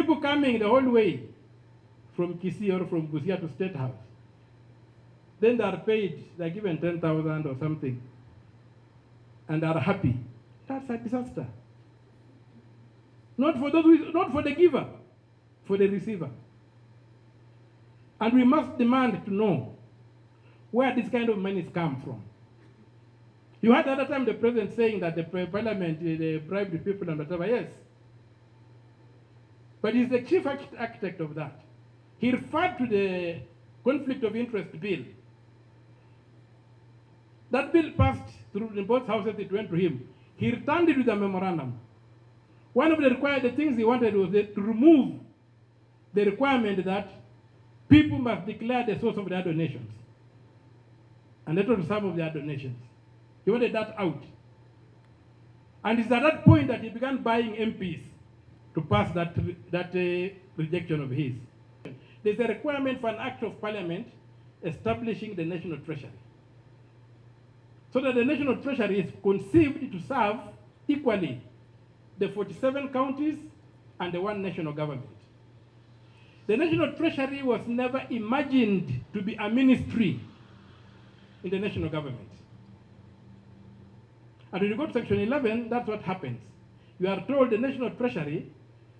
People coming the whole way from Kisii or from Busia to State House. Then they are paid, they're given 10,000 or something, and are happy. That's a disaster. Not for the giver, for the receiver. And we must demand to know where this kind of money come from. You had the other time the president saying that the parliament they bribed the people and whatever. Yes. But he's the chief architect of that. He referred to the conflict of interest bill. That bill passed through in both houses, it went to him. He returned it with a memorandum. One of the things he wanted was to remove the requirement that people must declare the source of their donations. And that was some of their donations. He wanted that out. And it's at that point that he began buying MPs to pass that rejection of his. There's a requirement for an act of parliament establishing the national treasury. So that the national treasury is conceived to serve equally the 47 counties and the one national government. The national treasury was never imagined to be a ministry in the national government. And when you go to section 11, that's what happens. You are told the national treasury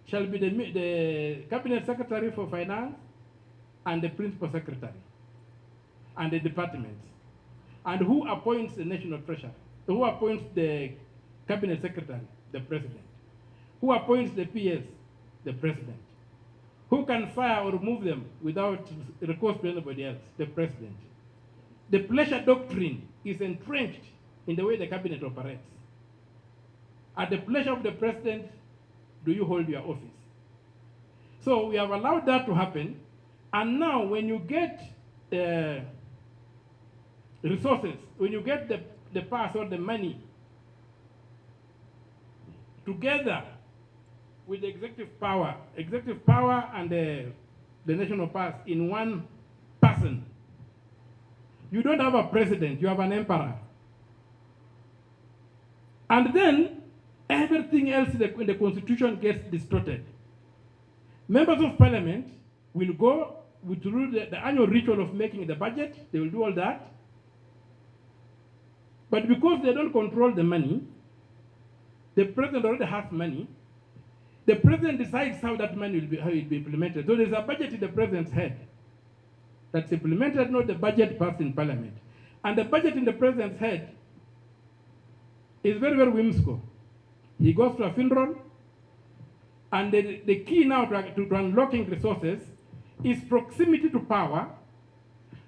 shall be the cabinet secretary for finance and the principal secretary and the departments. And who appoints the national treasury? Who appoints the cabinet secretary? The president. Who appoints the PS? The president. Who can fire or remove them without recourse to anybody else? The president. The pleasure doctrine is entrenched in the way the cabinet operates. At the pleasure of the president, do you hold your office? So we have allowed that to happen. And now when you get resources, when you get the pass or the money together with the executive power and the national pass in one person, you don't have a president, you have an emperor. And then everything else in the constitution gets distorted. Members of parliament will go through the annual ritual of making the budget, they will do all that. But because they don't control the money, the president already has money, the president decides how that money will be implemented. So there's a budget in the president's head that's implemented, not the budget passed in parliament. And the budget in the president's head is very, very whimsical. He goes to a funeral, and the key now to unlocking resources is proximity to power,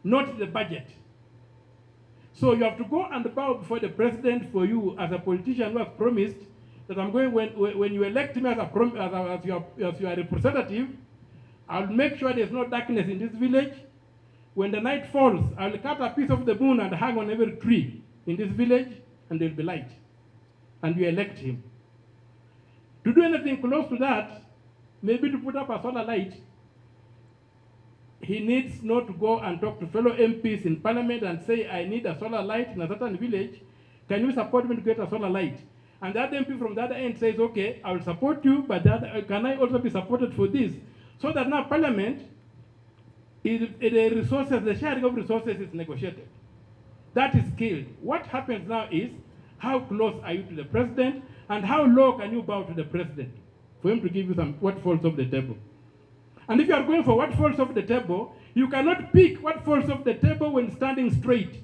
not the budget. So you have to go and bow before the president for you as a politician who has promised that I'm going, when you elect me as your representative, I'll make sure there's no darkness in this village. When the night falls, I'll cut a piece of the moon and hang on every tree in this village, and there'll be light. And you elect him. To do anything close to that, maybe to put up a solar light, he needs not to go and talk to fellow MPs in parliament and say, I need a solar light in a certain village. Can you support me to get a solar light? And the other MP from the other end says, okay, I will support you, but can I also be supported for this? So that now parliament, the sharing of resources is negotiated. That is killed. What happens now is, how close are you to the president, and how low can you bow to the president for him to give you what falls off the table? And if you are going for what falls off the table, you cannot pick what falls off the table when standing straight.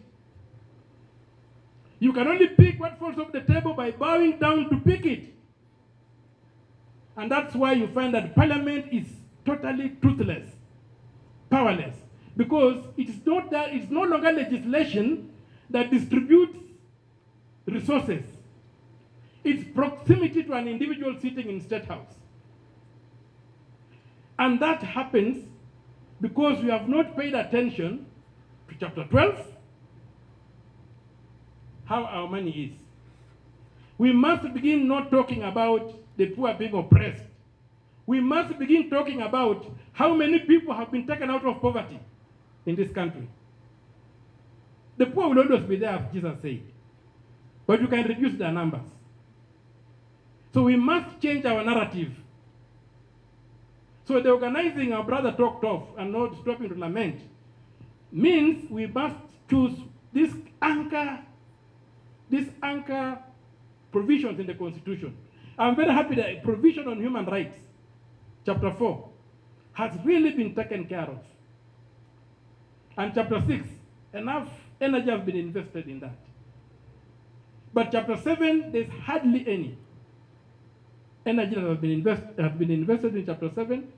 You can only pick what falls off the table by bowing down to pick it. And that's why you find that parliament is totally toothless, powerless, because it's no longer legislation that distributes resources. It's proximity to an individual sitting in State House. And that happens because we have not paid attention to chapter 12, how our money is. We must begin not talking about the poor being oppressed. We must begin talking about how many people have been taken out of poverty in this country. The poor will always be there, as Jesus said, but you can reduce their numbers. So we must change our narrative. So the organizing our brother talked of and not stopping to lament means we must choose this anchor provisions in the Constitution. I'm very happy that provision on human rights, chapter 4, has really been taken care of. And chapter 6, enough energy has been invested in that. But chapter 7, there's hardly any energy that has been invested in chapter 7,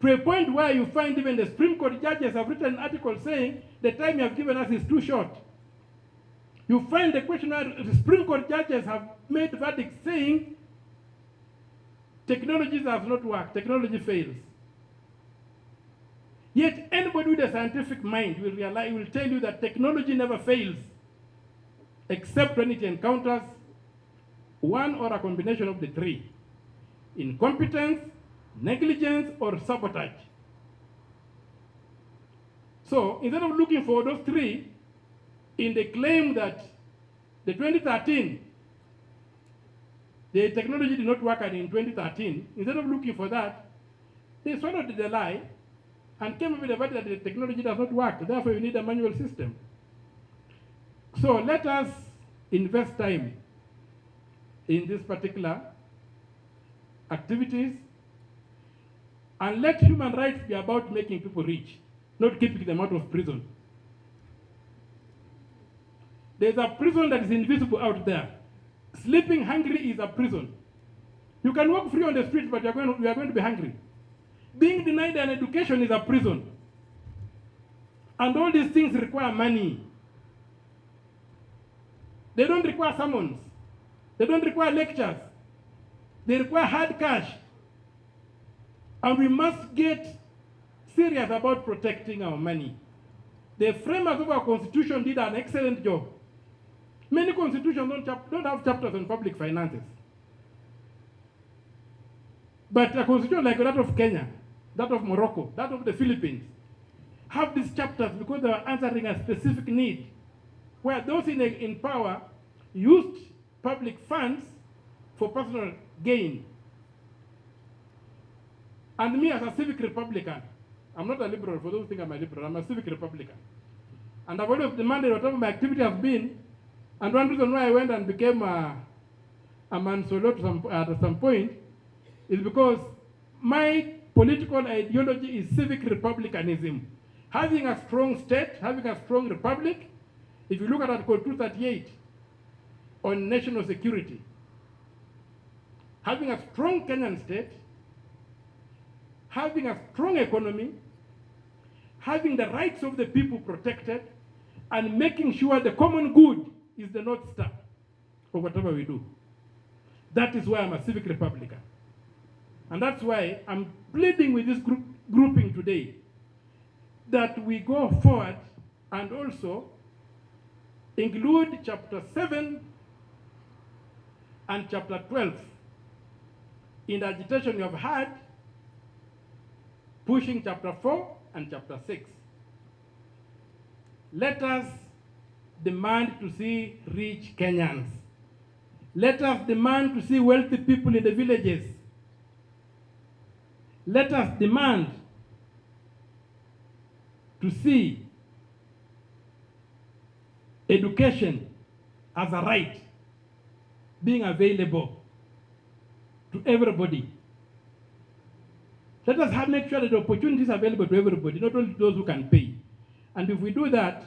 to a point where you find even the Supreme Court judges have written articles saying the time you have given us is too short. You find the question where the Supreme Court judges have made verdicts saying technologies have not worked, technology fails. Yet anybody with a scientific mind will tell you that technology never fails, except when it encounters one or a combination of the three: incompetence, negligence, or sabotage. So instead of looking for those three in the claim that the 2013, the technology did not work in 2013, instead of looking for that, they swallowed the lie and came up with the fact that the technology does not work. Therefore, you need a manual system. So let us invest time in this particular activities, and let human rights be about making people rich, not keeping them out of prison. There's a prison that is invisible out there. Sleeping hungry is a prison. You can walk free on the street, but you are going to be hungry. Being denied an education is a prison. And all these things require money. They don't require summons. They don't require lectures. They require hard cash. And we must get serious about protecting our money. The framers of our Constitution did an excellent job. Many constitutions don't have chapters on public finances. But a constitution like that of Kenya, that of Morocco, that of the Philippines, have these chapters because they are answering a specific need, where those in power used public funds for personal gain. And me as a civic Republican, I'm not a liberal, for those who think I'm a liberal, I'm a civic Republican. And I've always demanded whatever my activity has been, and one reason why I went and became a man solo at some point is because my political ideology is civic republicanism. Having a strong state, having a strong republic. If you look at Article 238 on national security, having a strong Kenyan state, having a strong economy, having the rights of the people protected, and making sure the common good is the North Star of whatever we do. That is why I'm a civic Republican. And that's why I'm pleading with this grouping today that we go forward and also include chapter 7 and chapter 12 in the agitation you have had, pushing chapter 4 and chapter 6. Let us demand to see rich Kenyans. Let us demand to see wealthy people in the villages. Let us demand to see education as a right being available to everybody. Let us make sure that the opportunities are available to everybody, not only those who can pay. And if we do that,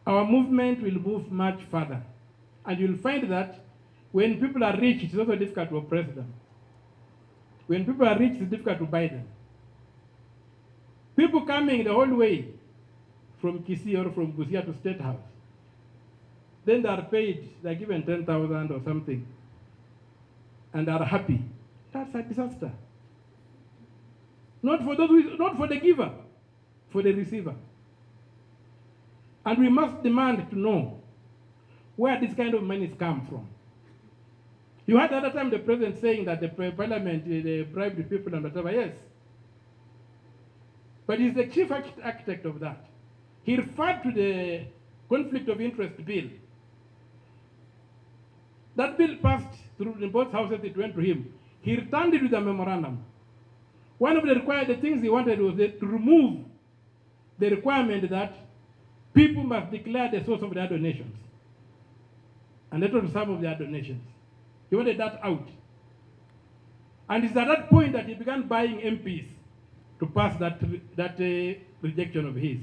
our movement will move much further. And you'll find that when people are rich, it's also difficult to oppress them. When people are rich, it's difficult to buy them. People coming the whole way from Kisii or from Busia to State House, then they are paid, they're given 10,000 or something, and are happy. That's a disaster. Not for the giver, for the receiver. And we must demand to know where this kind of money come from. You had the other time the president saying that the parliament, they bribed the people and whatever, yes. But he's the chief architect of that. He referred to the conflict of interest bill. That bill passed through both houses, it went to him. He returned it with a memorandum One of the things he wanted was to remove the requirement that people must declare the source of their donations. And that was some of their donations. He wanted that out. And it's at that point that he began buying MPs to pass that rejection of his.